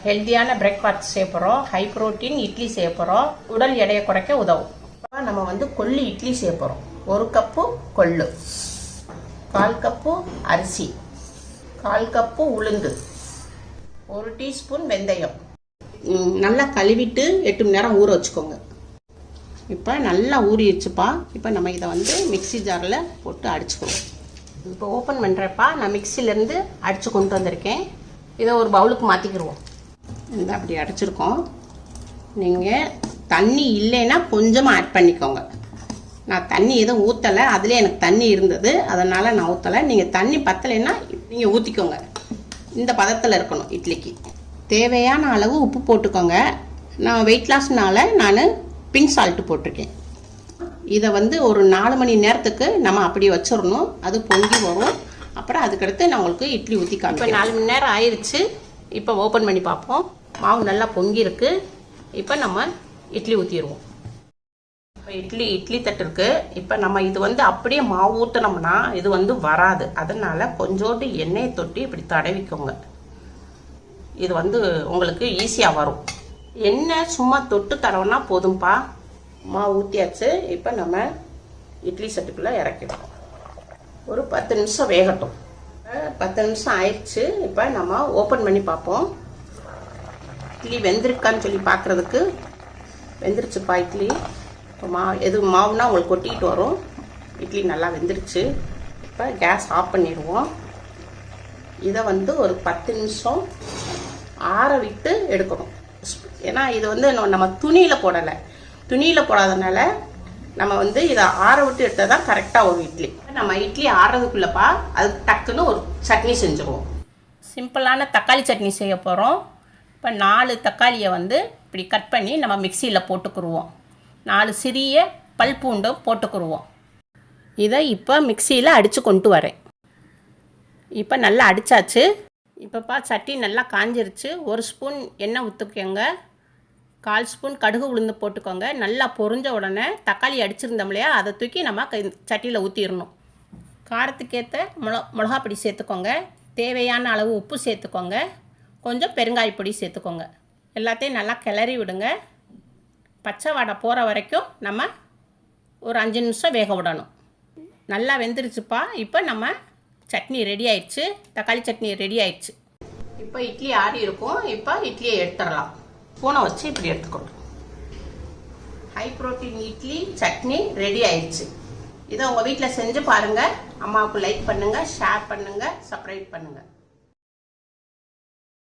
ஹெல்த்தியான பிரேக்ஃபாஸ்ட் செய்ய போகிறோம். ஹை ப்ரோட்டீன் இட்லி செய்ய போகிறோம். உடல் எடையை குறைக்க உதவும். நம்ம வந்து கொள்ளு இட்லி செய்ய போகிறோம். 1 கப்பு கொள்ளு, 1/4 கப்பு அரிசி, 1/4 கப்பு உளுந்து, 1 டீஸ்பூன் வெந்தயம். நல்லா கழுவிட்டு 8 மணி நேரம் ஊற வச்சுக்கோங்க. இப்போ நல்லா ஊறிடுச்சுப்பா. இப்போ நம்ம இதை வந்து மிக்ஸி ஜாரில் போட்டு அடிச்சுக்கணும். இப்போ ஓப்பன் பண்ணுறப்பா நான் மிக்சிலேருந்து அடித்து கொண்டு வந்திருக்கேன். இதை ஒரு பவுலுக்கு மாற்றிக்கிடுவோம். இந்த அப்படி அடிச்சிருக்கோம். நீங்கள் தண்ணி இல்லைன்னா கொஞ்சமாக ஆட் பண்ணிக்கோங்க. நான் தண்ணி எதுவும் ஊற்றலை, அதில் எனக்கு தண்ணி இருந்தது, அதனால் நான் ஊற்றலை. நீங்கள் தண்ணி பத்தலைன்னா நீங்கள் ஊற்றிக்கோங்க. இந்த பதத்தில் இருக்கணும் இட்லிக்கு. தேவையான அளவு உப்பு போட்டுக்கோங்க. நான் வெயிட் லாஸ்னால நான் பிங்க் சால்ட்டு போட்டிருக்கேன். இதை வந்து ஒரு 4 மணி நேரத்துக்கு நம்ம அப்படி வச்சிடணும். அது பொங்கி வரும். அப்புறம் அதுக்கடுத்து நான் உங்களுக்கு இட்லி ஊற்றி காமிப்பேன். இப்போ 4 மணி நேரம் ஆயிடுச்சு. இப்போ ஓப்பன் பண்ணி பார்ப்போம். மாவு நல்லா பொங்கி இருக்கு. இப்போ நம்ம இட்லி ஊற்றிடுவோம். இப்போ இட்லி தட்டு இருக்கு. இப்போ நம்ம இது வந்து அப்படியே மாவு ஊற்றினோம்னா இது வந்து வராது. அதனால கொஞ்சோண்டு எண்ணெயை தொட்டி இப்படி தடவிக்கோங்க. இது வந்து உங்களுக்கு ஈஸியாக வரும். எண்ணெய் சும்மா தொட்டு தடவைனா போதும்பா. மாவு ஊற்றியாச்சு. இப்போ நம்ம இட்லி சட்டுக்குள்ளே இறக்கிடுவோம். ஒரு 10 நிமிஷம் வேகட்டும். 10 நிமிஷம் ஆயிடுச்சு. இப்போ நம்ம ஓப்பன் பண்ணி பார்ப்போம். இட்லி வெந்திருக்கான்னு சொல்லி பார்க்குறதுக்கு. வெந்துருச்சுப்பா இட்லி. இப்போ மாவுனா உங்களுக்கு கொட்டிக்கிட்டு வரும். இட்லி நல்லா வெந்துருச்சு. இப்போ கேஸ் ஆஃப் பண்ணிடுவோம். இதை வந்து ஒரு 10 நிமிஷம் ஆற விட்டு எடுக்கணும். ஏன்னா இது வந்து நம்ம துணியில் போடலை. துணியில் போடாதனால நம்ம வந்து இதை ஆற விட்டு எடுத்தால் தான் கரெக்டாக ஒரு இட்லி. நம்ம இட்லி ஆறுறதுக்குள்ளப்பா அது டக்குன்னு ஒரு சட்னி செஞ்சுருவோம். சிம்பிளான தக்காளி சட்னி செய்ய போகிறோம். இப்போ 4 தக்காளியை வந்து இப்படி கட் பண்ணி நம்ம மிக்சியில் போட்டுக்குருவோம். 4 சிறிய பல் பூண்டும் போட்டுக்குருவோம். இதை இப்போ மிக்சியில் அடித்து கொண்டு வரேன். இப்போ நல்லா அடித்தாச்சு. இப்போப்பா சட்டி நல்லா காஞ்சிருச்சு. 1 ஸ்பூன் எண்ணெய் ஊற்றிக்கோங்க. 1/4 ஸ்பூன் கடுகு உளுந்து போட்டுக்கோங்க. நல்லா பொரிஞ்ச உடனே தக்காளி அடிச்சிருந்தோம் இல்லையா, அதை தூக்கி நம்ம சட்டியில் ஊற்றிடணும். காரத்துக்கேற்ற மிளகாப்பொடி சேர்த்துக்கோங்க. தேவையான அளவு உப்பு சேர்த்துக்கோங்க. கொஞ்சம் பெருங்காயப்பொடி சேர்த்துக்கோங்க. எல்லாத்தையும் நல்லா கிளறி விடுங்க. பச்சை வாடை போகிற வரைக்கும் நம்ம ஒரு 5 நிமிஷம் வேக விடணும். நல்லா வெந்துருச்சுப்பா. இப்போ நம்ம சட்னி ரெடி ஆயிடுச்சு. தக்காளி சட்னி ரெடி ஆயிடுச்சு. இப்போ இட்லி ஆறி இருக்கும். இப்போ இட்லியை எடுத்துடலாம். ஸ்பூனை வச்சு இப்படி எடுத்துக்கணும். High protein idli chutney ready ஆயிடுச்சு. இதை உங்கள் வீட்டில் செஞ்சு பாருங்கள். அம்மாவுக்கு லைக் பண்ணுங்கள், ஷேர் பண்ணுங்கள், சப்ஸ்கிரைப் பண்ணுங்கள்.